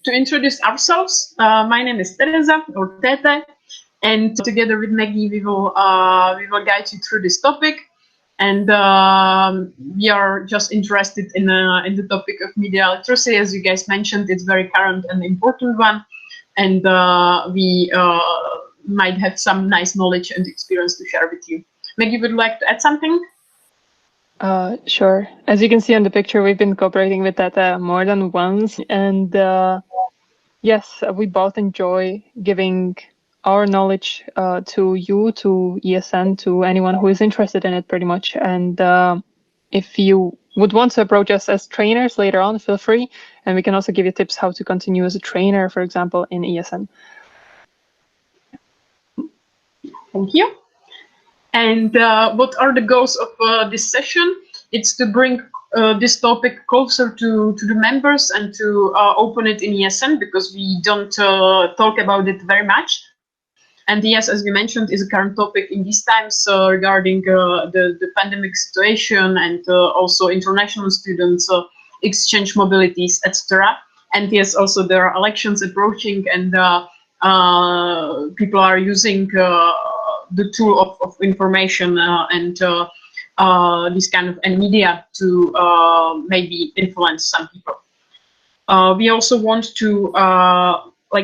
to introduce ourselves, my name is Teresa, or Tete, and together with Maggie, we will guide you through this topic. And we are just interested in the topic of media literacy. As you guys mentioned, it's very current and important one, and we might have some nice knowledge and experience to share with you. Maggie, would you like to add something? Sure. As you can see on the picture, we've been cooperating with Tata more than once. And yes, we both enjoy giving our knowledge to you, to ESN, to anyone who is interested in it pretty much. And if you would want to approach us as trainers later on, feel free. And we can also give you tips how to continue as a trainer, for example, in ESN. Thank you. And what are the goals of this session? It's to bring this topic closer to the members and to open it in ESN, because we don't talk about it very much. And yes, as we mentioned, is a current topic in these times regarding the pandemic situation, and also international students, exchange mobilities, etc. And yes, also there are elections approaching, and people are using the tool of information and this kind of media to maybe influence some people. We also want to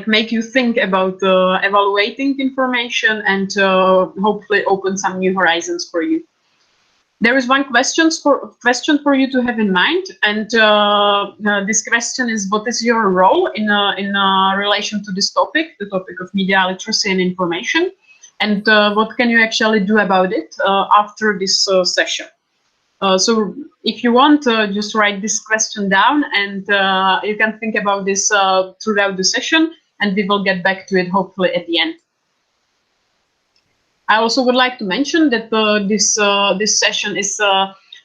make you think about evaluating information and hopefully open some new horizons for you. There is one question for you to have in mind, and this question is: what is your role in relation to this topic, the topic of media literacy and information? And what can you actually do about it after this session? So if you want, just write this question down, and you can think about this throughout the session, and we will get back to it hopefully at the end. I also would like to mention that this session is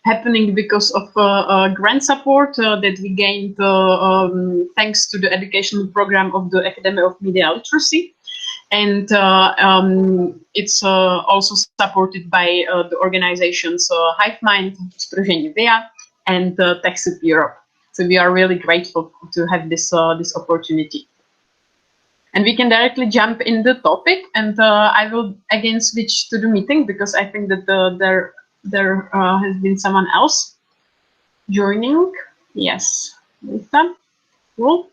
happening because of grant support that we gained thanks to the educational program of the Academy of Media Literacy. And it's also supported by the organizations HiveMind, Združení VIA, and TechSoup Europe. So we are really grateful to have this opportunity. And we can directly jump in the topic, and I will again switch to the meeting, because I think that there has been someone else joining. Yes, Lisa. Cool.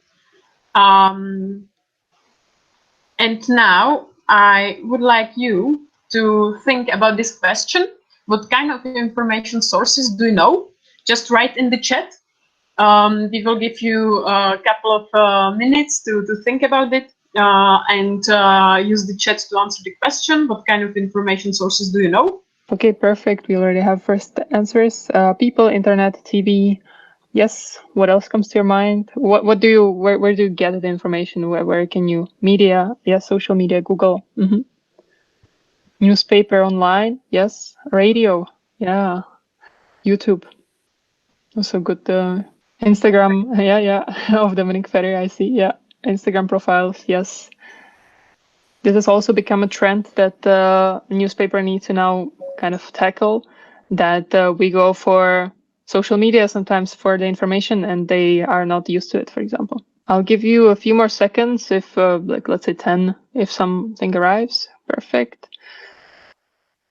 And now I would like you to think about this question. What kind of information sources do you know? Just write in the chat. We will give you a couple of minutes to think about it and use the chat to answer the question. What kind of information sources do you know? Okay, perfect. We already have first answers. People, internet, TV. Yes. What else comes to your mind? What do you, where do you get the information? Where can you, media? Yes, social media, Google. Mm-hmm. Newspaper, online. Yes. Radio. Yeah. YouTube. Also good. Instagram. Yeah. Of Dominic Ferry, I see. Yeah. Instagram profiles. Yes. This has also become a trend that the newspaper needs to now kind of tackle, that we go for social media sometimes for the information, and they are not used to it, for example. I'll give you a few more seconds if, let's say 10, if something arrives. Perfect.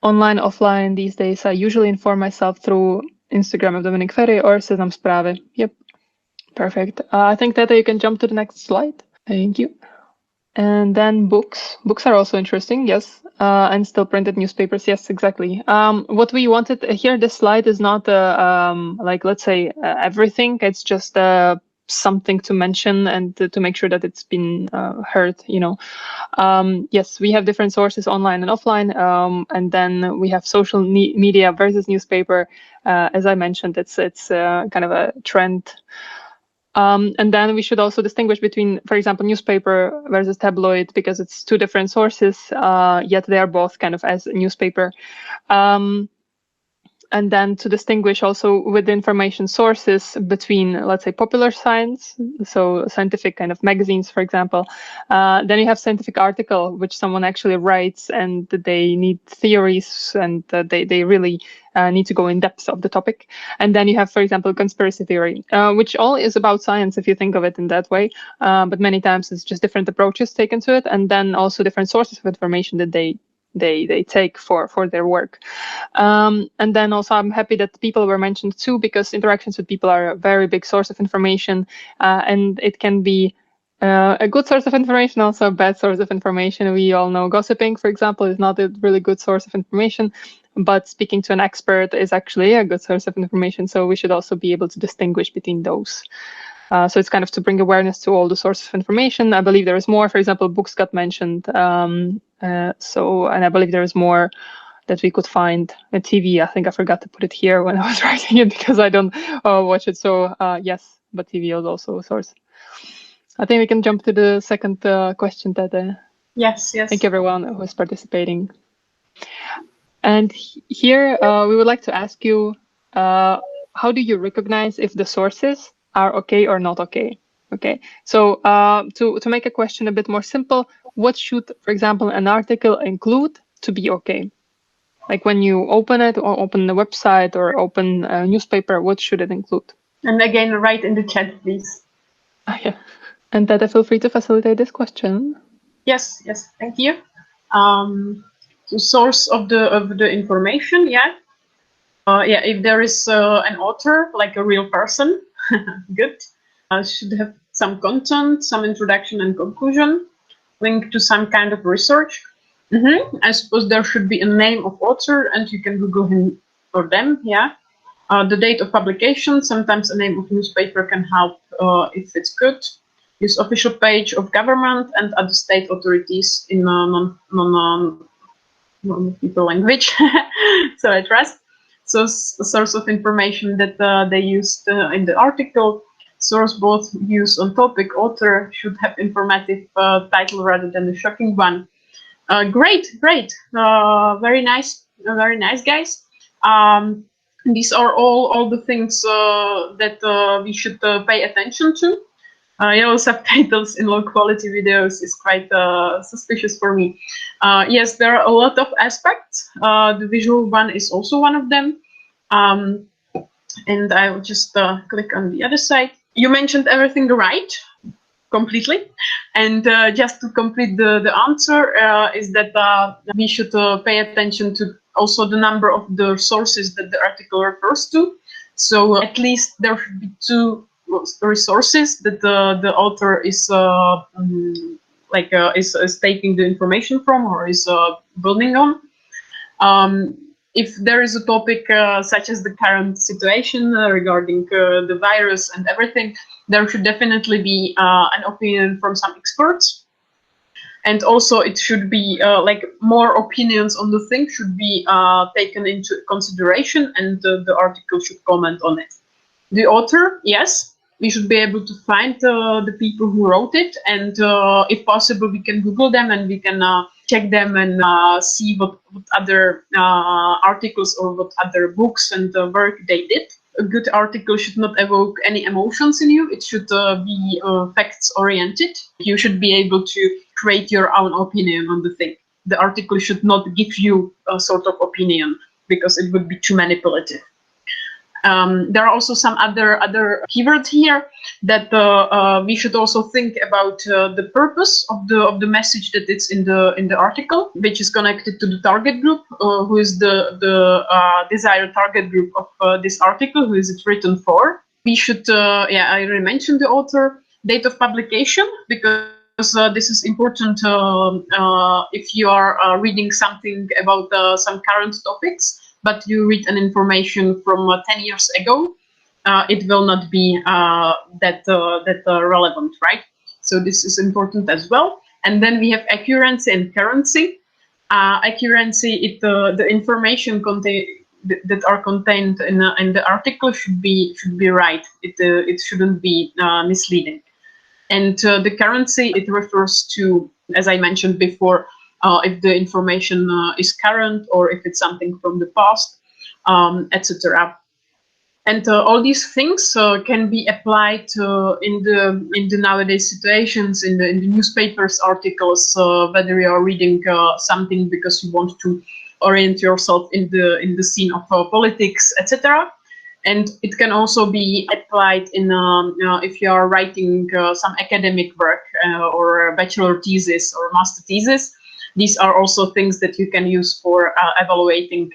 Online, offline, these days, I usually inform myself through Instagram of Dominic Ferry or Seznam Správy. Yep. Perfect. I think that you can jump to the next slide. Thank you. And then books. Books are also interesting, yes. And still printed newspapers, yes, exactly. What we wanted here, this slide is not let's say everything. It's just something to mention and to make sure that it's been heard, you know. Yes, we have different sources, online and offline. And then we have social media versus newspaper. As I mentioned, it's kind of a trend. And then we should also distinguish between, for example, newspaper versus tabloid, because it's two different sources, yet they are both kind of as a newspaper. And then to distinguish also with the information sources between, let's say, popular science, so scientific kind of magazines, for example. Then you have scientific article, which someone actually writes, and they need theories, and they really need to go in depth of the topic. And then you have, for example, conspiracy theory, which all is about science if you think of it in that way. But many times it's just different approaches taken to it, and then also different sources of information that they take for their work. And then also I'm happy that people were mentioned too, because interactions with people are a very big source of information, and it can be a good source of information, also a bad source of information. We all know gossiping, for example, is not a really good source of information, but speaking to an expert is actually a good source of information. So we should also be able to distinguish between those. So it's kind of to bring awareness to all the sources of information. I believe there is more. For example, books got mentioned. And I believe there is more that we could find. TV, I think I forgot to put it here when I was writing it because I don't watch it. So yes, but TV is also a source. I think we can jump to the second question, Tete. Yes. Thank you everyone who is participating. And here we would like to ask you, how do you recognize if the sources are okay or not okay? Okay, so to make a question a bit more simple, what should, for example, an article include to be okay? Like when you open it or open the website or open a newspaper, what should it include? And again, write in the chat, please. Yeah. And Tete, feel free to facilitate this question. Yes, thank you. The source of the information, if there is an author, like a real person, good. Should have some content, some introduction and conclusion, linked to some kind of research. I suppose there should be a name of author, and you can Google him or them. The date of publication. Sometimes a name of newspaper can help if it's good. Use official page of government and other state authorities in non-people language. So I trust. So source of information that they used in the article. Source both views on topic. Author should have informative title rather than a shocking one. Great. Very nice, guys. These are all the things that we should pay attention to. Yellow subtitles in low quality videos is quite suspicious for me. Yes, there are a lot of aspects. The visual one is also one of them. And I will just click on the other side. You mentioned everything right, completely. And just to complete the answer is that we should pay attention to also the number of the sources that the article refers to. So at least there should be 2 resources that the author is taking the information from or is building on. If there is a topic such as the current situation regarding the virus and everything, there should definitely be an opinion from some experts. And also it should be more opinions on the thing should be taken into consideration, and the article should comment on it. The author, yes, we should be able to find the people who wrote it, and if possible we can Google them and we can check them and see what other articles or what other books and work they did. A good article should not evoke any emotions in you. It should be facts oriented. You should be able to create your own opinion on the thing. The article should not give you a sort of opinion because it would be too manipulative. There are also some other keywords here that we should also think about the purpose of the message that it's in the article, which is connected to the target group, who is the desired target group of this article, who is it written for. We should, I already mentioned the author, date of publication, because this is important if you are reading something about some current topics, but you read an information from 10 years ago, it will not be that relevant, right? So this is important as well. And then we have accuracy and currency. Accuracy, the information that are contained in the article should be right. It shouldn't be misleading. And the currency, it refers to, as I mentioned before, if the information is current or if it's something from the past. etc. And all these things can be applied in the nowadays situations, in the newspapers articles, whether you are reading something because you want to orient yourself in the scene of politics, etc. And it can also be applied in if you are writing some academic work or a bachelor thesis or master thesis. These are also things that you can use for evaluating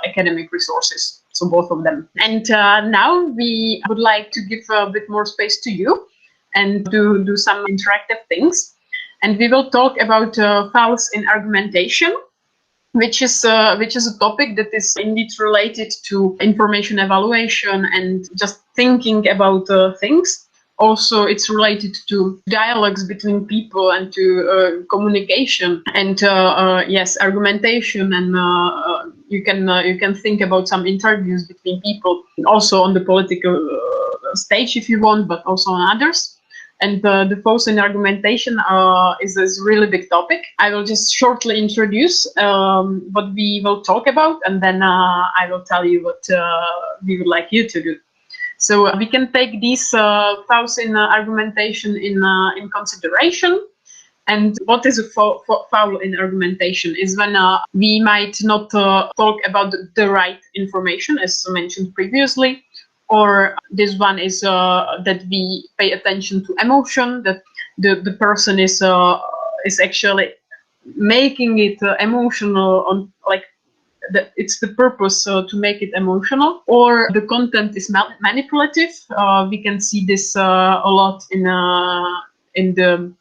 academic resources. So both of them. And now we would like to give a bit more space to you and do some interactive things. And we will talk about fouls in argumentation, which is a topic that is indeed related to information evaluation and just thinking about things. Also, it's related to dialogues between people and to communication and yes, argumentation, and you can think about some interviews between people, also on the political stage if you want, but also on others. And the fouls in argumentation is a really big topic. I will just shortly introduce what we will talk about, and then I will tell you what we would like you to do. So we can take these fouls in argumentation in consideration. And what is a foul in argumentation is when we might not talk about the right information, as mentioned previously, or this one is that we pay attention to emotion, that the person is actually making it emotional on like. It's the purpose to make it emotional, or the content is manipulative. We can see this a lot in the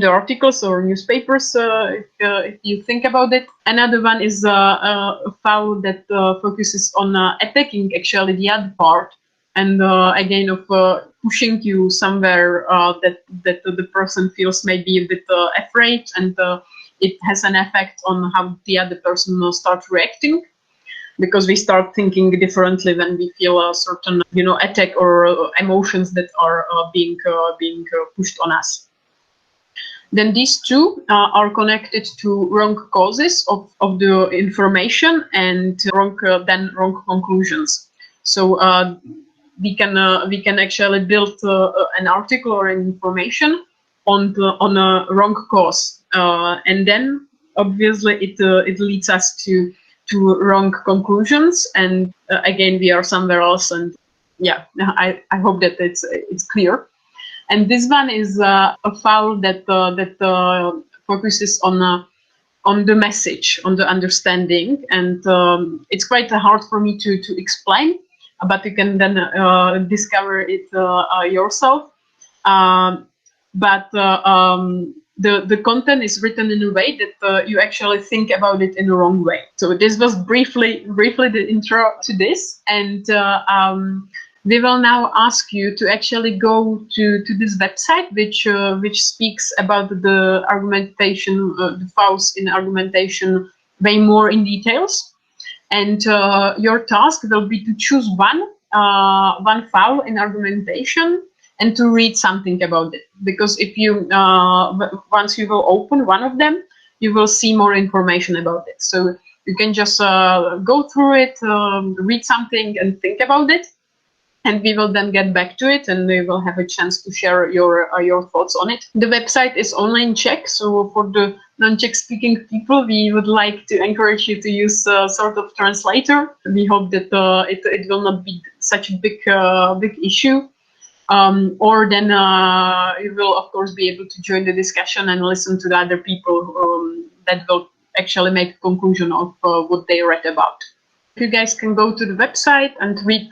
articles or newspapers, if you think about it. Another one is a foul that focuses on attacking actually the other part, and again of pushing you somewhere that the person feels maybe a bit afraid, and it has an effect on how the other person will start reacting, because we start thinking differently when we feel a certain attack or emotions that are being pushed on us. Then these two are connected to wrong causes of the information and wrong conclusions. So we can actually build an article or an information on a wrong cause, and then obviously it leads us to wrong conclusions, and again we are somewhere else. And yeah, I hope that it's clear. And this one is a foul that focuses on the message, on the understanding, and it's quite hard for me to explain, but you can then discover it yourself. But the content is written in a way that you actually think about it in the wrong way. So this was briefly the intro to this, and we will now ask you to actually go to this website, which speaks about the argumentation, the fouls in argumentation, way more in details. And your task will be to choose one foul in argumentation and to read something about it. Because if you once you will open one of them, you will see more information about it. So you can just go through it, read something, and think about it. And we will then get back to it, and we will have a chance to share your thoughts on it. The website is only in Czech, so for the non-Czech speaking people, we would like to encourage you to use sort of translator. We hope that it will not be such a big issue. Or then you will of course be able to join the discussion and listen to the other people that will actually make a conclusion of what they read about. You guys can go to the website and read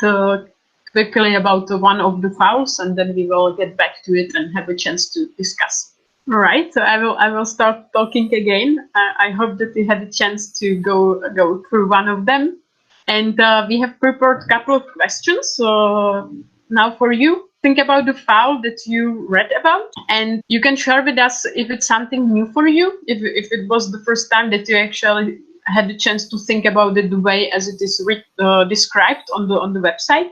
quickly about one of the fouls, and then we will get back to it and have a chance to discuss. All right, so I will start talking again. I hope that you had a chance to go through one of them, and we have prepared a couple of questions now for you. Think about the foul that you read about, and you can share with us if it's something new for you, if it was the first time that you actually had the chance to think about it the way as it is described on the website,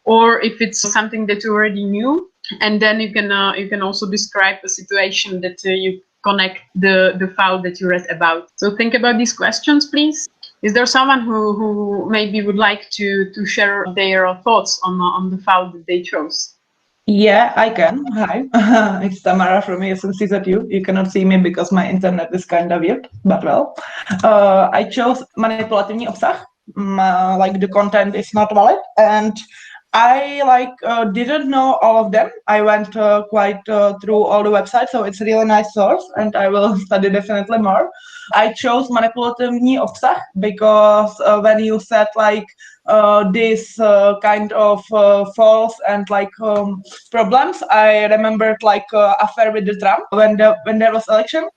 or if it's something that you already knew. And then you can also describe a situation that you connect the file that you read about. So think about these questions, please. Is there someone who maybe would like to share their thoughts on the file that they chose? Yeah, I can. Hi, it's Tamara from ESMCZU. You cannot see me because my internet is kind of weird, but well. I chose manipulativní obsah, like the content is not valid, and I didn't know all of them. I went quite through all the websites, so it's a really nice source, and I will study definitely more. I chose manipulativní obsah because when you said like this kind of false and like problems, I remembered like affair with the Trump when there was election.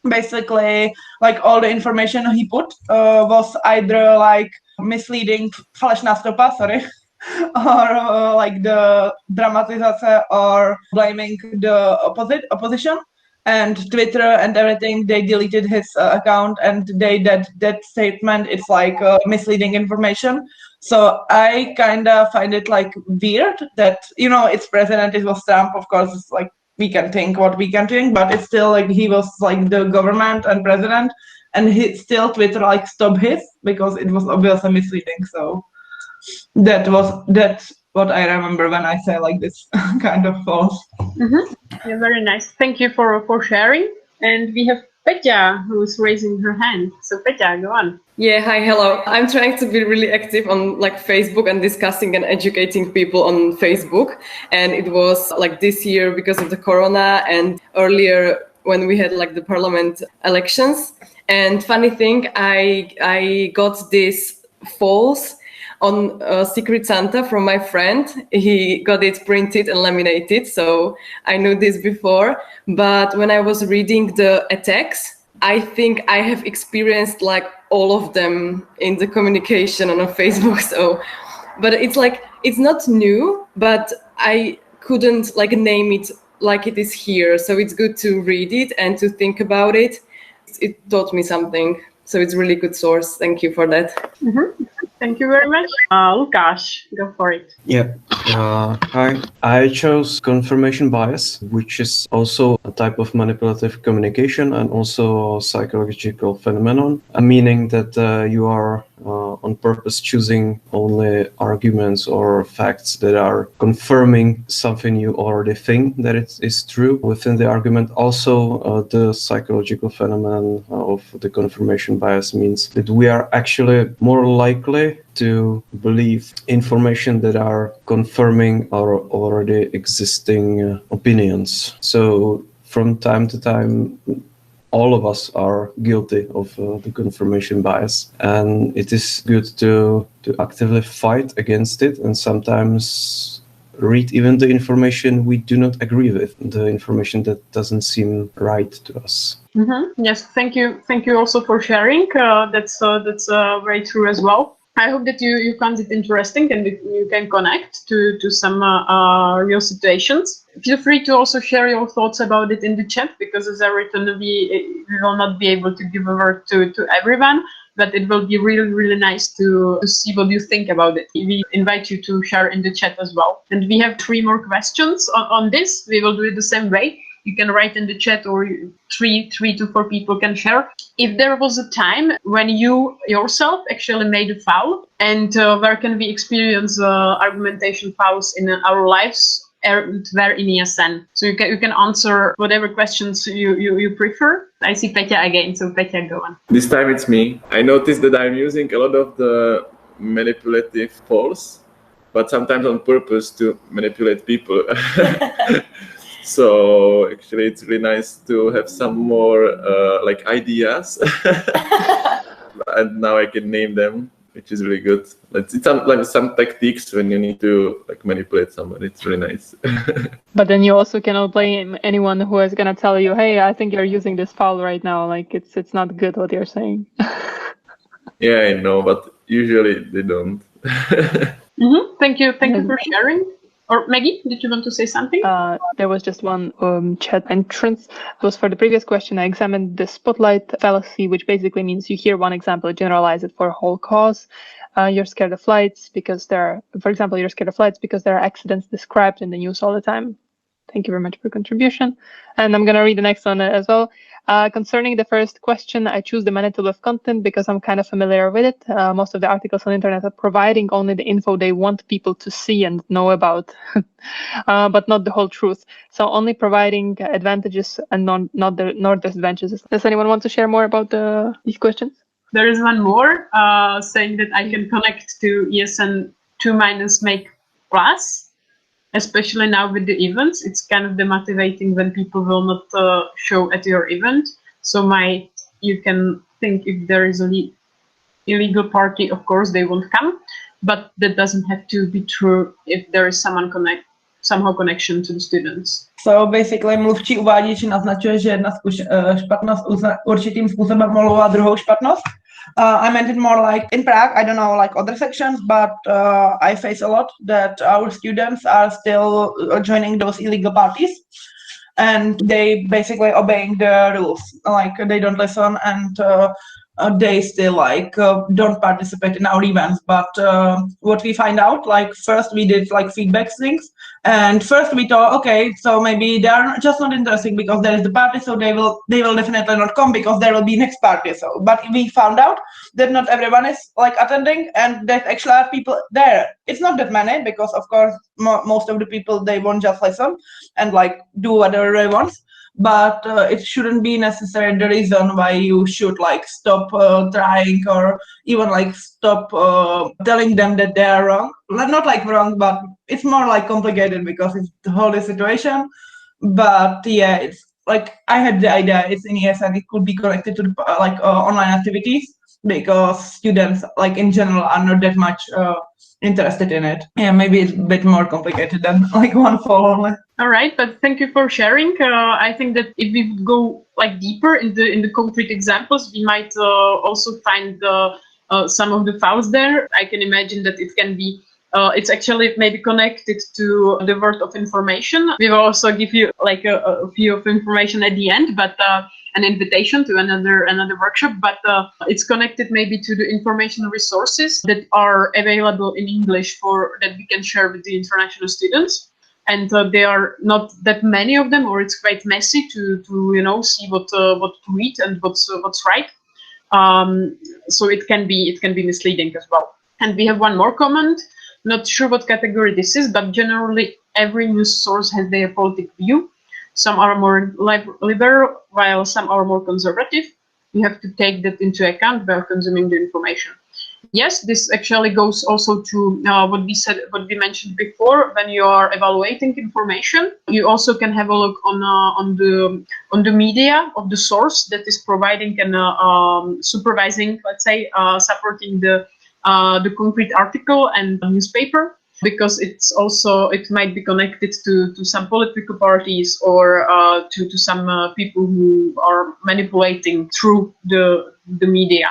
Basically, like all the information he put was either like misleading, falešná stopa, sorry, or like the dramatizace or blaming the opposition. And Twitter and everything, they deleted his account, and that statement it's like misleading information. So I kind of find it like weird that it's president, it was Trump, of course. It's like we can think what we can think, but it's still like he was like the government and president, and he still Twitter like stopped his because it was obviously misleading. So that's what I remember when I say like this kind of false. Yeah, very nice. Thank you for sharing. And we have Petya who's raising her hand. So Petya, go on. Yeah, hi, hello. I'm trying to be really active on like Facebook and discussing and educating people on Facebook. And it was like this year because of the corona and earlier when we had like the parliament elections. And funny thing, I got this false on Secret Santa from my friend. He got it printed and laminated, so I knew this before. But when I was reading the attacks, I think I have experienced like all of them in the communication on Facebook. So, but it's like, it's not new, but I couldn't like name it like it is here. So it's good to read it and to think about it. It taught me something. So it's really good source. Thank you for that. Thank you very much. Lukáš, go for it. Yeah. Hi. I chose confirmation bias, which is also a type of manipulative communication and also a psychological phenomenon, meaning that you are on purpose choosing only arguments or facts that are confirming something you already think that it is true within the argument. Also, the psychological phenomenon of the confirmation bias means that we are actually more likely to believe information that are confirming our already existing opinions. So from time to time, all of us are guilty of the confirmation bias, and it is good to actively fight against it and sometimes read even the information we do not agree with, the information that doesn't seem right to us. Yes, thank you also for sharing. That's very true as well. I hope that you found it interesting and that you can connect to some real situations. Feel free to also share your thoughts about it in the chat, because as I written, we will not be able to give a word to everyone, but it will be really, really nice to see what you think about it. We invite you to share in the chat as well. And we have 3 more questions on this. We will do it the same way. You can write in the chat, or 3 to 4 people can share. If there was a time when you yourself actually made a foul, and where can we experience argumentation fouls in our lives, where in ESN? So you can answer whatever questions you prefer. I see Petya again, so Petya, go on. This time it's me. I noticed that I'm using a lot of the manipulative polls, but sometimes on purpose to manipulate people. So actually, it's really nice to have some more like ideas, and now I can name them, which is really good. It's like some tactics when you need to like manipulate somebody. It's really nice. But then you also cannot blame anyone who is gonna tell you, "Hey, I think you're using this foul right now. Like it's not good what you're saying." Yeah, I know, but usually they don't. Thank you for sharing. Or Maggie, did you want to say something? There was just one chat entrance. It was for the previous question. I examined the spotlight fallacy, which basically means you hear one example, generalize it for a whole cause. You're scared of flights because you're scared of flights because there are accidents described in the news all the time. Thank you very much for your contribution. And I'm going to read the next one as well. Concerning the first question, I choose the manipulative content because I'm kind of familiar with it. Most of the articles on the internet are providing only the info they want people to see and know about, but not the whole truth. So only providing advantages and not the disadvantages. Does anyone want to share more about these questions? There is one more saying that I can connect to ESN 2- make plus. Especially now with the events, it's kind of demotivating when people will not show at your event. So you can think if there is an illegal party, of course they won't come, but that doesn't have to be true if there is somehow connection to the students. So basically mluvčí uvádí, či naznačuje, že jedna špatnost určitým způsobem omlouvá druhou špatnost. I meant it more like in Prague, I don't know, like other sections, but I face a lot that our students are still joining those illegal parties and they basically obeying the rules. Like they don't listen and they still like don't participate in our events. But what we find out, like first we did like feedback things, and first we thought, okay, so maybe they are just not interesting because there is the party, so they will definitely not come because there will be next party. So, but we found out that not everyone is like attending, and that actually are people there. It's not that many because of course most of the people, they won't just listen and like do whatever they want. But it shouldn't be necessarily the reason why you should like stop trying or even like stop telling them that they are wrong. Not like wrong, but it's more like complicated because it's the whole situation. But yeah, it's like I had the idea it's in ESN, it could be connected to the, online activities because students like in general are not that much interested in it. Yeah, maybe it's a bit more complicated than like one fall only. All right, but thank you for sharing. I think that if we go like deeper in the concrete examples, we might also find some of the files there. I can imagine that it can be. It's actually maybe connected to the word of information. We will also give you like a few of information at the end, but an invitation to another workshop. But it's connected maybe to the information resources that are available in English that we can share with the international students. And there are not that many of them, or it's quite messy to see what to read and what's right. So it can be misleading as well. And we have one more comment. Not sure what category this is, but generally every news source has their political view. Some are more liberal, while some are more conservative. You have to take that into account while consuming the information. Yes, this actually goes also to what we mentioned before. When you are evaluating information, you also can have a look on the media of the source that is providing and supervising, let's say, supporting the concrete article and the newspaper, because it might be connected to some political parties or to some people who are manipulating through the media.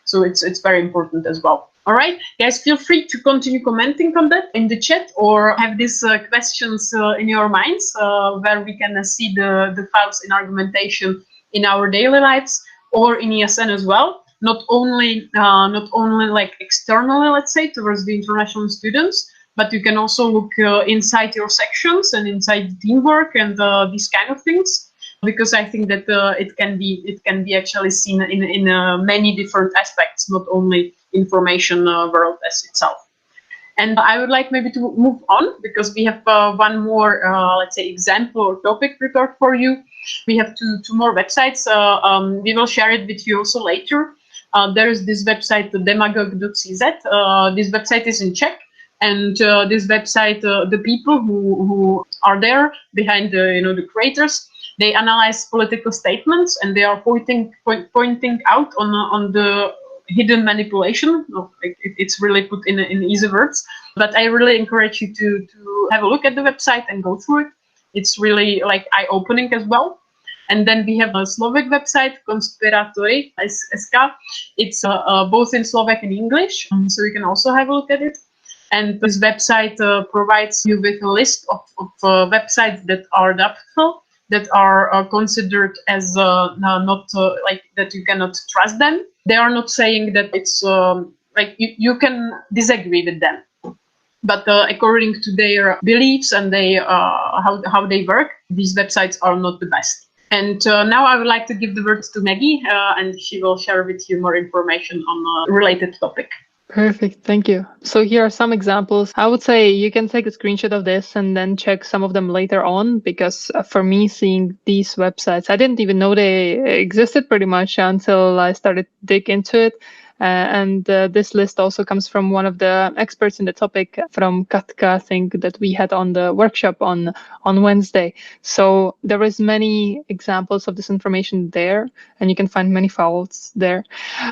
So it's very important as well. All right, guys, feel free to continue commenting on that in the chat or have these questions in your minds where we can see the files in argumentation in our daily lives or in ESN as well. Not only like externally, let's say, towards the international students, but you can also look inside your sections and inside teamwork and these kind of things. Because I think that it can be actually seen in many different aspects, not only information world as itself. And I would like maybe to move on because we have one more, let's say, example or topic prepared for you. We have two more websites. We will share it with you also later. There is this website, demagog.cz. This website is in Czech. And this website, the people who are there behind the creators, they analyze political statements and they are pointing out on the hidden manipulation. It's really put in easy words, but I really encourage you to have a look at the website and go through it. It's really like eye-opening as well. And then we have a Slovak website, Konspiratory.sk. It's both in Slovak and English, so you can also have a look at it. And this website provides you with a list of websites that are doubtful, that are considered as not like that you cannot trust them. They are not saying that it's like you can disagree with them, But according to their beliefs and how they work, these websites are not the best. And now I would like to give the words to Maggie, and she will share with you more information on a related topic. Perfect, thank you. So here are some examples. I would say you can take a screenshot of this and then check some of them later on, because for me, seeing these websites, I didn't even know they existed pretty much until I started to dig into it. And this list also comes from one of the experts in the topic, from Katka, I think, that we had on the workshop on Wednesday. So there is many examples of this information there, and you can find many faults there.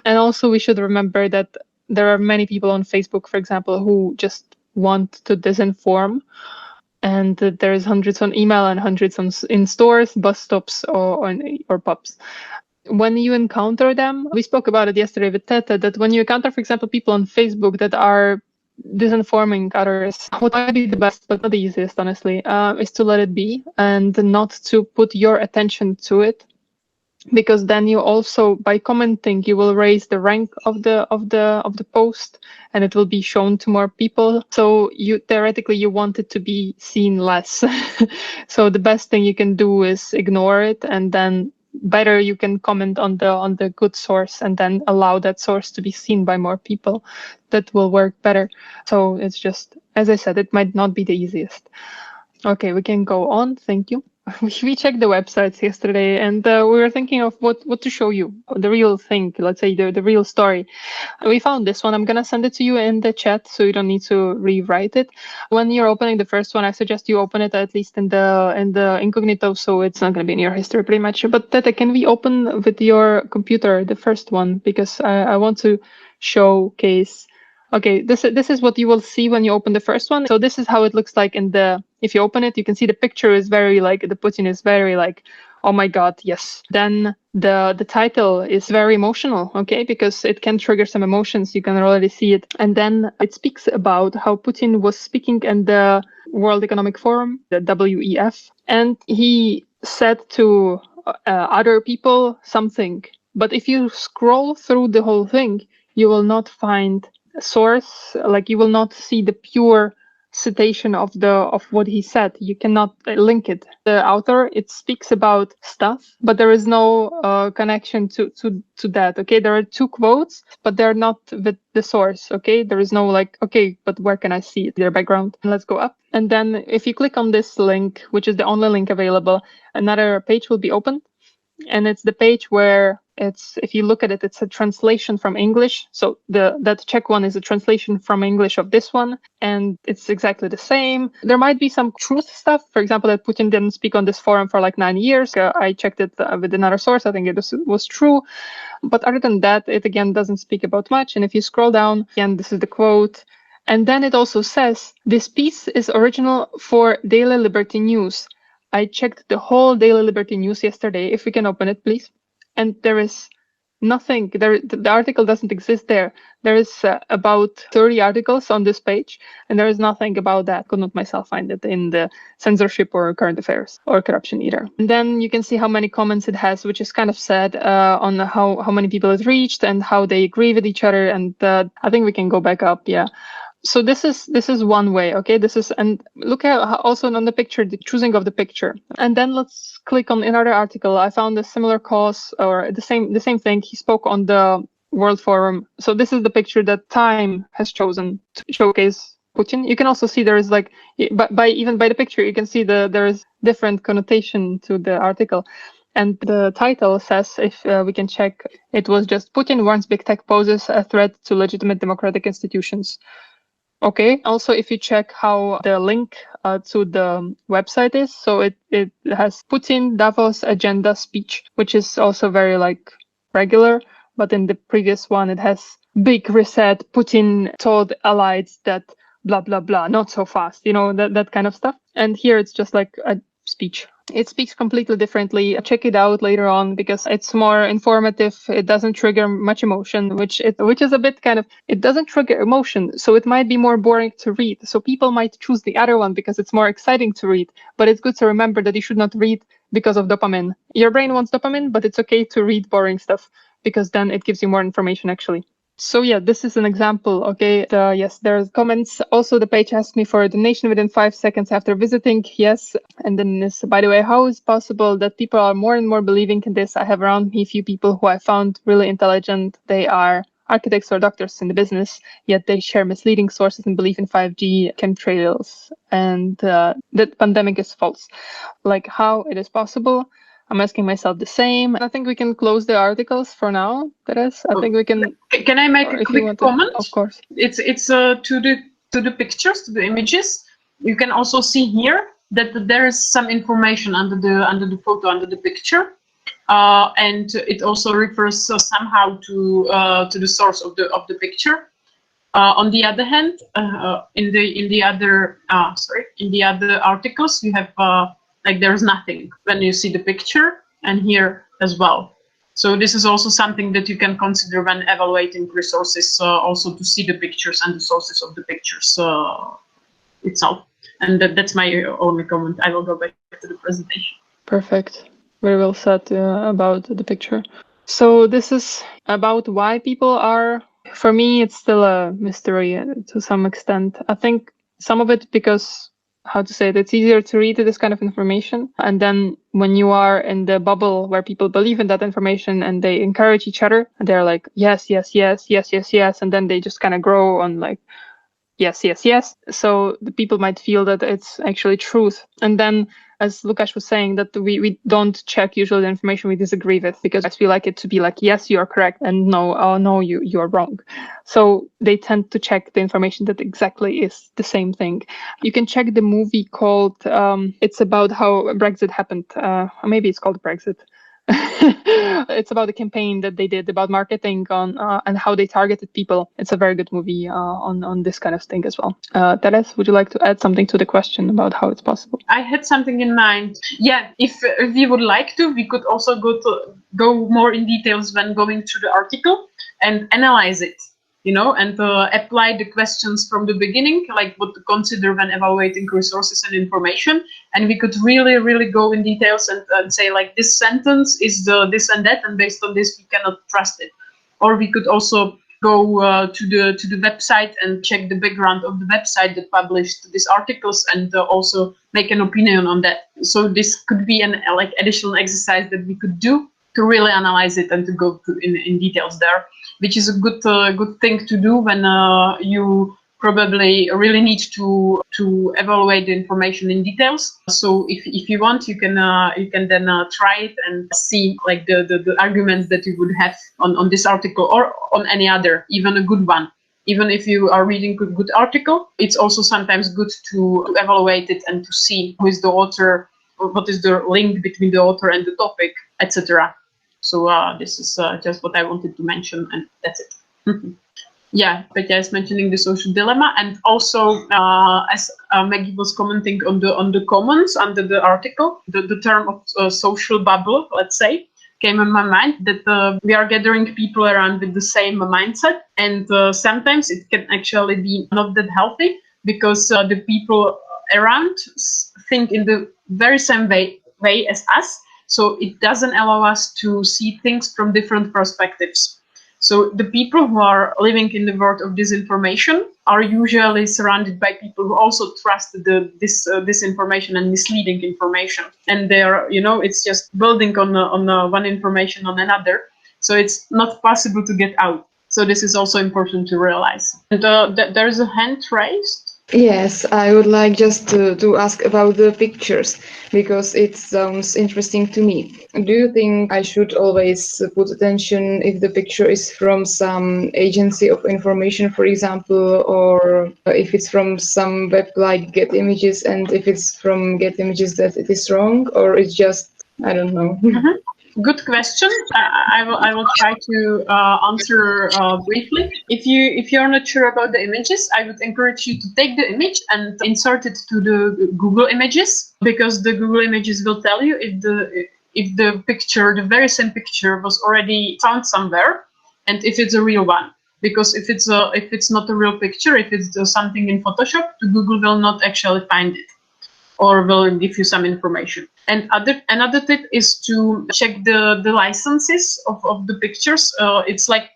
And also we should remember that there are many people on Facebook, for example, who just want to disinform. And there is hundreds on email and hundreds in stores, bus stops, or pubs. When you encounter them, we spoke about it yesterday with Tete, that when you encounter, for example, people on Facebook that are disinforming others, what might be the best, but not the easiest, honestly, is to let it be and not to put your attention to it. Because then you also, by commenting, you will raise the rank of the post, and it will be shown to more people. So you theoretically you want it to be seen less. So the best thing you can do is ignore it, and then better you can comment on the good source, and then allow that source to be seen by more people. That will work better. So it's just, as I said, it might not be the easiest. Okay, we can go on. Thank you. We checked the websites yesterday, and we were thinking of what to show you, the real thing, let's say the real story. We found this one. I'm going to send it to you in the chat, so you don't need to rewrite it. When you're opening the first one, I suggest you open it at least in the incognito, so it's not going to be in your history pretty much. But Tete, can we open with your computer the first one? Because I want to showcase. Okay, this is what you will see when you open the first one. So this is how it looks like if you open it, you can see the picture is very like, the Putin is very like, oh my God, yes. Then the title is very emotional, okay, because it can trigger some emotions. You can already see it. And then it speaks about how Putin was speaking in the World Economic Forum, the WEF, and he said to other people something. But if you scroll through the whole thing, you will not find source, like you will not see the pure citation of what he said. You cannot link it. The author, it speaks about stuff, but there is no connection to that. Okay, there are two quotes, but they're not with the source. Okay, there is no like, okay, but where can I see it? Their background. Let's go up, and then if you click on this link, which is the only link available, another page will be opened. And it's the page where if you look at it, it's a translation from English. So that Czech one is a translation from English of this one, and it's exactly the same. There might be some truth stuff. For example, that Putin didn't speak on this forum for like 9 years. I checked it with another source. I think it was true. But other than that, it again doesn't speak about much. And if you scroll down, again, this is the quote. And then it also says, this piece is original for Daily Liberty News. I checked the whole Daily Liberty News yesterday. If we can open it, please. And there is nothing. The article doesn't exist there. There is about 30 articles on this page, and there is nothing about that. Could not myself find it in the censorship or current affairs or corruption either. And then you can see how many comments it has, which is kind of sad, on how many people it reached and how they agree with each other. And I think we can go back up. Yeah. So this is one way, okay? And look at also on the picture, the choosing of the picture. And then let's click on another article. I found a similar cause, or the same thing. He spoke on the World Forum. So this is the picture that Time has chosen to showcase Putin. You can also see there is like, even by the picture, you can see there is different connotation to the article. And the title says, if we can check, it was just Putin warns big tech poses a threat to legitimate democratic institutions. Okay. Also, if you check how the link to the website is, so it has Putin Davos agenda speech, which is also very like regular. But in the previous one, it has big reset. Putin told allies that blah, blah, blah, not so fast, that kind of stuff. And here it's just like a speech. It speaks completely differently. Check it out later on because it's more informative. It doesn't trigger much emotion, which is a bit kind of, it doesn't trigger emotion. So it might be more boring to read. So people might choose the other one because it's more exciting to read. But it's good to remember that you should not read because of dopamine. Your brain wants dopamine, but it's okay to read boring stuff because then it gives you more information actually. So yeah, this is an example. Okay, yes, there's comments. Also, the page asked me for a donation within 5 seconds after visiting. Yes, and then this, by the way, how is possible that people are more and more believing in this? I have around me a few people who I found really intelligent. They are architects or doctors in the business, yet they share misleading sources and believe in 5G chemtrails, and that pandemic is false. Like how it is possible? I'm asking myself the same. I think we can close the articles for now. Teres, I think we can. Can I make a quick comment? Of course. It's to the pictures, to the images. You can also see here that there is some information under the photo, under the picture, and it also refers somehow to the source of the picture. On the other hand, in the other articles, you have like there's nothing when you see the picture, and here as well. So this is also something that you can consider when evaluating resources, also to see the pictures and the sources of the pictures itself. And that's my only comment. I will go back to the presentation. Perfect. Very well said about the picture. So this is about why people are, for me, it's still a mystery to some extent. I think some of it because, how to say it, it's easier to read this kind of information. And then when you are in the bubble where people believe in that information and they encourage each other, and they're like, yes, yes, yes, yes, yes, yes. And then they just kind of grow on like, yes, yes, yes. So the people might feel that it's actually truth. And then, as Lukáš was saying, that we don't check usually the information we disagree with, because I feel like it to be like, yes, you are correct, and no, oh no, you are wrong. So they tend to check the information that exactly is the same thing. You can check the movie called, it's about how Brexit happened. Maybe it's called Brexit. It's about a campaign that they did about marketing on and how they targeted people. It's a very good movie on this kind of thing as well. Teres, would you like to add something to the question about how it's possible? I had something in mind. Yeah, if we would like to, we could also go more in details when going through the article and analyze it, you know, and apply the questions from the beginning, like what to consider when evaluating resources and information. And we could really go in details and say like this sentence is the this and that, and based on this we cannot trust it. Or we could also go to the website and check the background of the website that published these articles, and also make an opinion on that. So this could be an like additional exercise that we could do to really analyze it and to go in details there, which is a good thing to do when you probably really need to evaluate the information in details. So if you want, you can then try it and see like the arguments that you would have on this article or on any other, even a good one. Even if you are reading a good article, it's also sometimes good to evaluate it and to see who is the author, or what is the link between the author and the topic, etc. So this is just what I wanted to mention, and that's it. Yeah, Petya is mentioning the social dilemma, and also as Maggie was commenting on the comments under the article, the term of social bubble, let's say, came in my mind, that we are gathering people around with the same mindset, and sometimes it can actually be not that healthy, because the people around think in the very same way as us, so it doesn't allow us to see things from different perspectives. So the people who are living in the world of disinformation are usually surrounded by people who also trust this disinformation and misleading information. And they are, you know, it's just building on one information on another. So it's not possible to get out. So this is also important to realize. And there is a hand raised. Yes, I would like just to ask about the pictures, because it sounds interesting to me. Do you think I should always put attention if the picture is from some agency of information, for example, or if it's from some web like Get Images, and if it's from Get Images that it is wrong, or it's just, I don't know. Mm-hmm. Good question. I will try to answer briefly. If you're not sure about the images, I would encourage you to take the image and insert it to the Google Images, because the Google Images will tell you if the picture, the very same picture, was already found somewhere, and if it's a real one. Because if it's not a real picture, if it's something in Photoshop, the Google will not actually find it, or will give you some information. And another tip is to check the licenses of the pictures. It's like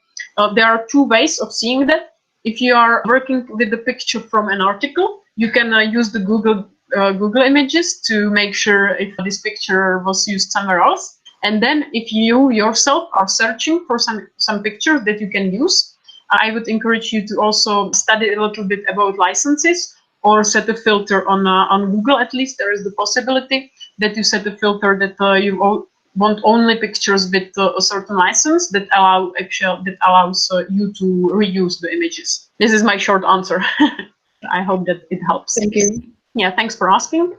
there are two ways of seeing that. If you are working with the picture from an article, you can use the Google Images to make sure if this picture was used somewhere else. And then if you yourself are searching for some pictures that you can use, I would encourage you to also study a little bit about licenses or set a filter on Google. At least there is the possibility that you set a filter that you want only pictures with a certain license that allows you to reuse the images. This is my short answer. I hope that it helps. Thank you. Yeah, thanks for asking.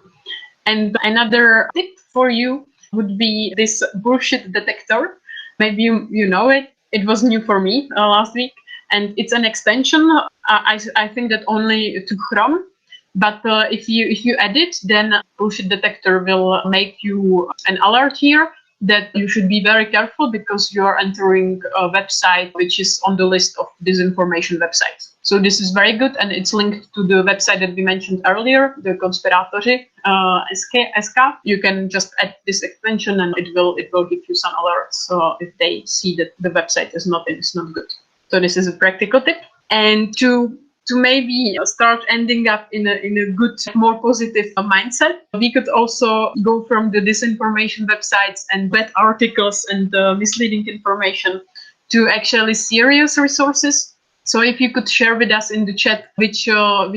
And another tip for you would be this bullshit detector. Maybe you know it. It was new for me last week, and it's an extension. I think that only to Chrome. But if you add it, then bullshit detector will make you an alert here that you should be very careful because you are entering a website which is on the list of disinformation websites. So this is very good, and it's linked to the website that we mentioned earlier, the Conspiratory SK. You can just add this extension, and it will give you some alerts if they see that the website is not good. So this is a practical tip, and to maybe start ending up in a good, more positive mindset, we could also go from the disinformation websites and bad articles and misleading information to actually serious resources. So if you could share with us in the chat which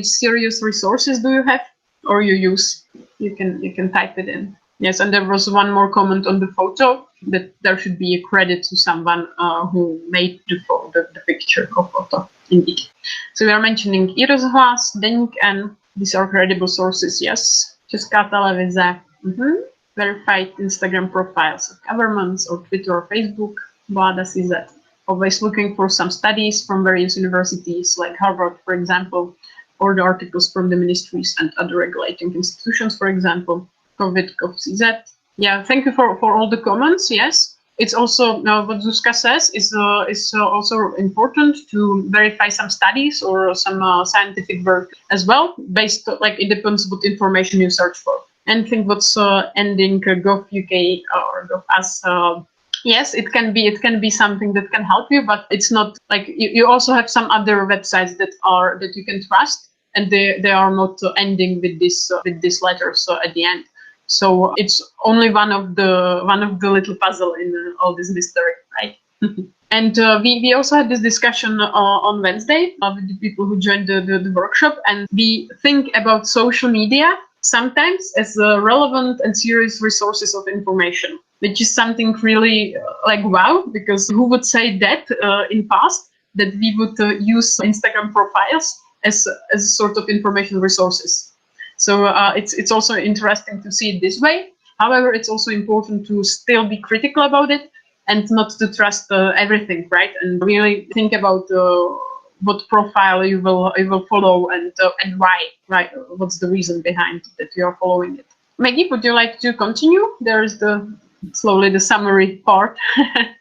serious resources do you have or you use, you can type it in. Yes, and there was one more comment on the photo that there should be a credit to someone who made the picture of photo. Indeed. So we are mentioning Rozhlas, Deník, and these are credible sources. Yes, Česká televize, verified Instagram profiles of governments or Twitter or Facebook. Vláda CZ. Always looking for some studies from various universities like Harvard, for example, or the articles from the ministries and other regulating institutions, for example. COVID.CZ. Yeah, thank you for all the comments. Yes, it's also what Zuzka says is also important to verify some studies or some scientific work as well. Based it depends what information you search for. And think what's ending gov.uk or gov.us. Yes, it can be something that can help you, but it's not like you also have some other websites that you can trust, and they are not ending with this letter at the end. So it's only one of the little puzzle in all this mystery, right? And we also had this discussion on Wednesday with the people who joined the workshop, and we think about social media sometimes as relevant and serious resources of information, which is something really wow, because who would say that in past that we would use Instagram profiles as a sort of information resources. So it's also interesting to see it this way. However, it's also important to still be critical about it and not to trust everything, right? And really think about what profile you will follow and why, right? What's the reason behind that you are following it? Maggie, would you like to continue? There is slowly the summary part.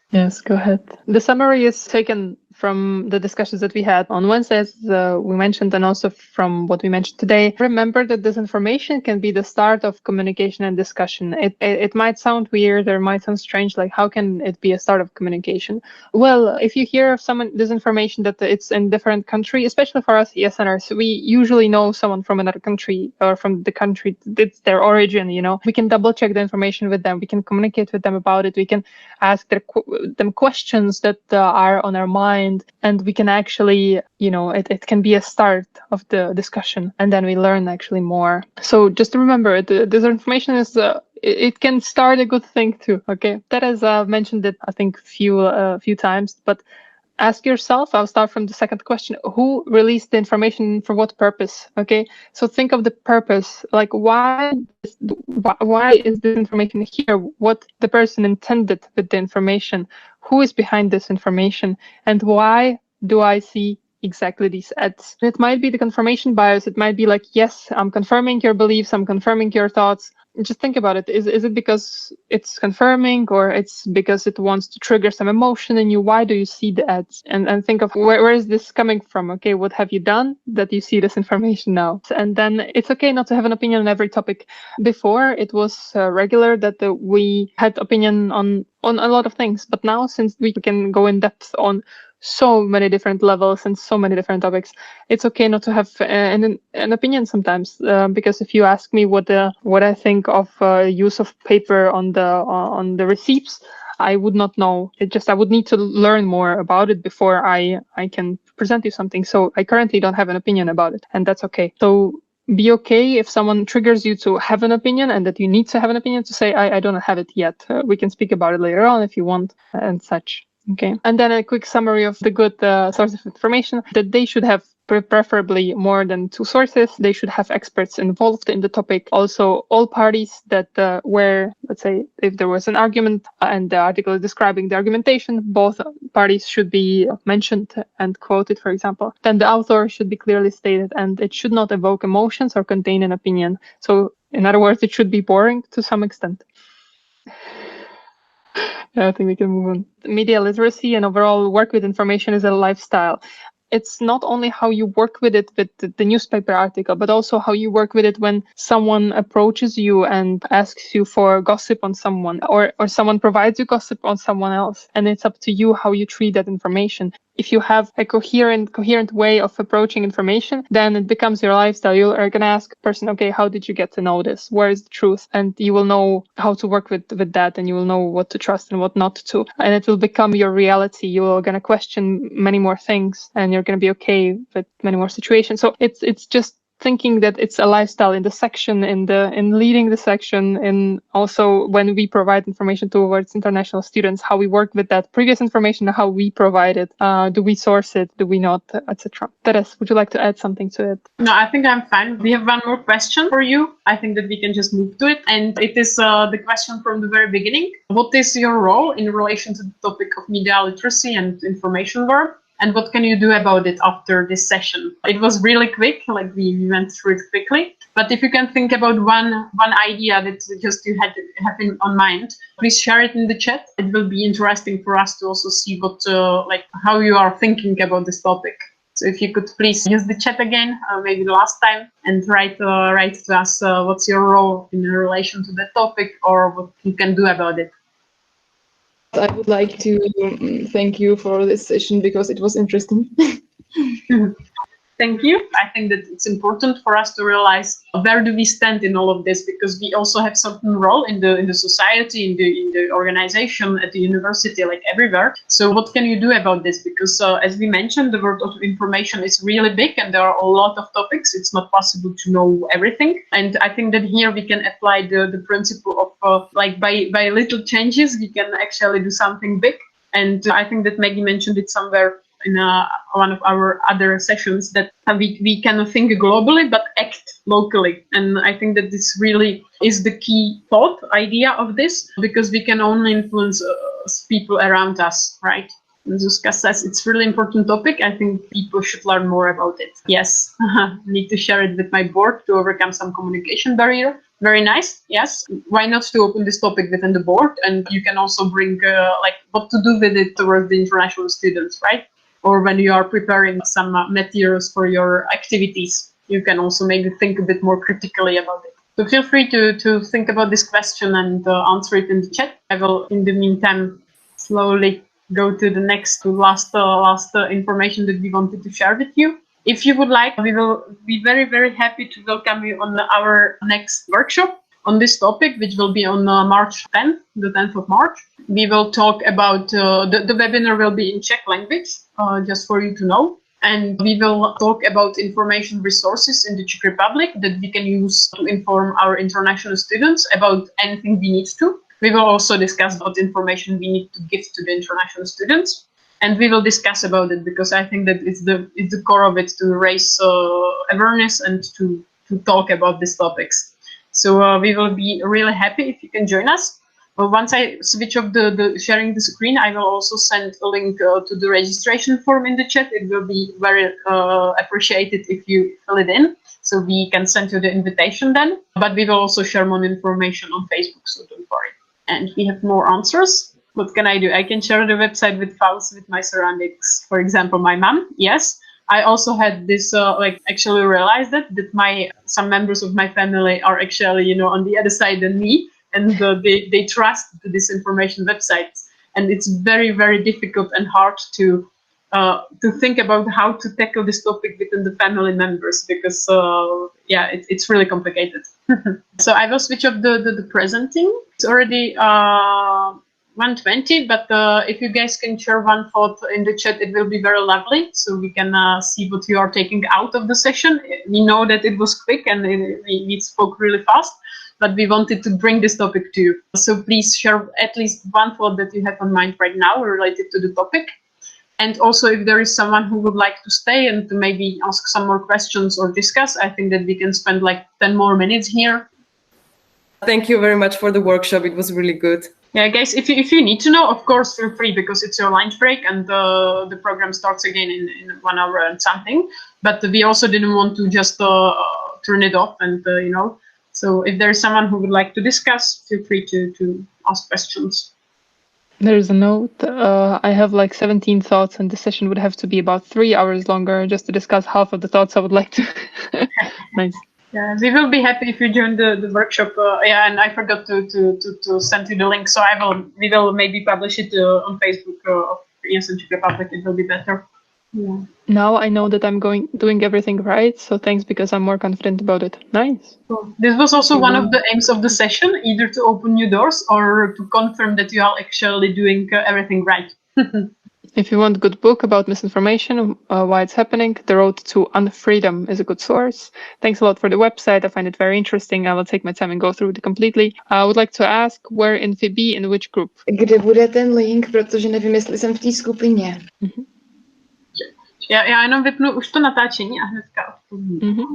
Yes, go ahead. The summary is taken from the discussions that we had on Wednesday, as we mentioned, and also from what we mentioned today. Remember that disinformation can be the start of communication and discussion. It might sound weird or might sound strange, like how can it be a start of communication? Well, if you hear of someone disinformation that it's in different country, especially for us ESNers, we usually know someone from another country or from the country that's their origin, we can double check the information with them. We can communicate with them about it. We can ask them questions that are on our mind. And we can actually, it can be a start of the discussion, and then we learn actually more. So just to remember, this information is, it can start a good thing too, okay? That is, I've mentioned it, I think, few times, but ask yourself, I'll start from the second question, who released the information for what purpose, okay? So think of the purpose, like why is this information here? What the person intended with the information? Who is behind this information? And why do I see exactly these ads? It might be the confirmation bias. It might be like, yes, I'm confirming your beliefs, I'm confirming your thoughts. Just think about it. Is it because it's confirming, or it's because it wants to trigger some emotion in you? Why do you see the ads? And think of where is this coming from? Okay, what have you done that you see this information now? And then it's okay not to have an opinion on every topic. Before, it was regular that we had opinion on a lot of things. But now, since we can go in depth on so many different levels and so many different topics. It's okay not to have an opinion sometimes, because if you ask me what I think of use of paper on the receipts, I would not know. I would need to learn more about it before I can present you something. So I currently don't have an opinion about it, and that's okay. So be okay if someone triggers you to have an opinion and that you need to have an opinion, to say, I don't have it yet. We can speak about it later on if you want, and such. Okay. And then a quick summary of the good source of information, that they should have preferably more than 2 sources. They should have experts involved in the topic. Also, all parties that where, let's say, if there was an argument and the article is describing the argumentation, both parties should be mentioned and quoted, for example. Then the author should be clearly stated, and it should not evoke emotions or contain an opinion. So, in other words, it should be boring to some extent. Yeah, I think we can move on. Media literacy and overall work with information is a lifestyle. It's not only how you work with it with the newspaper article, but also how you work with it when someone approaches you and asks you for gossip on someone, or someone provides you gossip on someone else. And it's up to you how you treat that information. If you have a coherent way of approaching information, then it becomes your lifestyle. You are going to ask a person, okay, how did you get to know this? Where is the truth? And you will know how to work with that, and you will know what to trust and what not to. And it will become your reality. You're going to question many more things, and you're going to be okay with many more situations. So it's just thinking that it's a lifestyle in the section, in leading the section, and also when we provide information towards international students, how we work with that previous information, how we provide it, do we source it, do we not, etc. Teres, would you like to add something to it? No, I think I'm fine. We have one more question for you. I think that we can just move to it. And it is the question from the very beginning. What is your role in relation to the topic of media literacy and information war? And what can you do about it after this session? It was really quick, like we went through it quickly. But if you can think about one idea that just you have on mind, please share it in the chat. It will be interesting for us to also see what, how you are thinking about this topic. So if you could please use the chat again, maybe the last time, and write to us what's your role in relation to that topic, or what you can do about it. I would like to thank you for this session because it was interesting. Thank you. I think that it's important for us to realize where do we stand in all of this, because we also have certain role in the society, in the organization, at the university, like everywhere. So what can you do about this? Because as we mentioned, the world of information is really big and there are a lot of topics. It's not possible to know everything. And I think that here we can apply the principle of by little changes, we can actually do something big. And I think that Maggie mentioned it somewhere in one of our other sessions, that we can think globally but act locally. And I think that this really is the key thought idea of this, because we can only influence people around us, right? As Zuzka says, it's really important topic. I think people should learn more about it. Yes, need to share it with my board to overcome some communication barrier. Very nice. Yes. Why not to open this topic within the board? And you can also bring what to do with it towards the international students, right? Or when you are preparing some materials for your activities, you can also maybe think a bit more critically about it. So feel free to think about this question and answer it in the chat. I will, in the meantime, slowly go to the next, last information that we wanted to share with you. If you would like, we will be very, very happy to welcome you on our next workshop on this topic, which will be on March 10th, the 10th of March. We will talk about, the webinar will be in Czech language, just for you to know. And we will talk about information resources in the Czech Republic that we can use to inform our international students about anything we need to. We will also discuss what information we need to give to the international students. And we will discuss about it, because I think that it's the core of it, to raise awareness and to talk about these topics. So we will be really happy if you can join us. Once I switch off the sharing the screen, I will also send a link to the registration form in the chat. It will be very appreciated if you fill it in, so we can send you the invitation then. But we will also share more information on Facebook, so don't worry. And we have more answers. What can I do? I can share the website with files with my surroundings. For example, my mom. Yes. I also had this, actually realized that some members of my family are actually, on the other side than me, and they trust the disinformation websites. And it's very, very difficult and hard to to think about how to tackle this topic within the family members, because it's really complicated. So I will switch off the presenting. It's already 1:20, but if you guys can share one thought in the chat, it will be very lovely, so we can see what you are taking out of the session. We know that it was quick and we spoke really fast, but we wanted to bring this topic to you. So please share at least one thought that you have on mind right now related to the topic. And also, if there is someone who would like to stay and to maybe ask some more questions or discuss, I think that we can spend like 10 more minutes here. Thank you very much for the workshop. It was really good. Yeah, guys, if you need to know, of course, feel free, because it's your lunch break and the program starts again in 1 hour and something. But we also didn't want to just turn it off and, So if there's someone who would like to discuss, feel free to ask questions. There's a note. I have like 17 thoughts, and the session would have to be about 3 hours longer just to discuss half of the thoughts I would like to. Nice. Yeah, we will be happy if you join the workshop. And I forgot to send you the link, so we will maybe publish it on Facebook of ESN Czech Republic. It will be better. Yeah. Now I know that I'm doing everything right, so thanks, because I'm more confident about it. Nice. So this was also one of the aims of the session, either to open new doors or to confirm that you are actually doing everything right. If you want a good book about misinformation, why it's happening, The Road to Unfreedom is a good source. Thanks a lot for the website. I find it very interesting. I will take my time and go through it completely. I would like to ask, where in FIBI, in which group? Kde bude ten link, protože nevím, jestli jsem v té skupině. Já jenom vypnu už to natáčení a hnedka odpovím.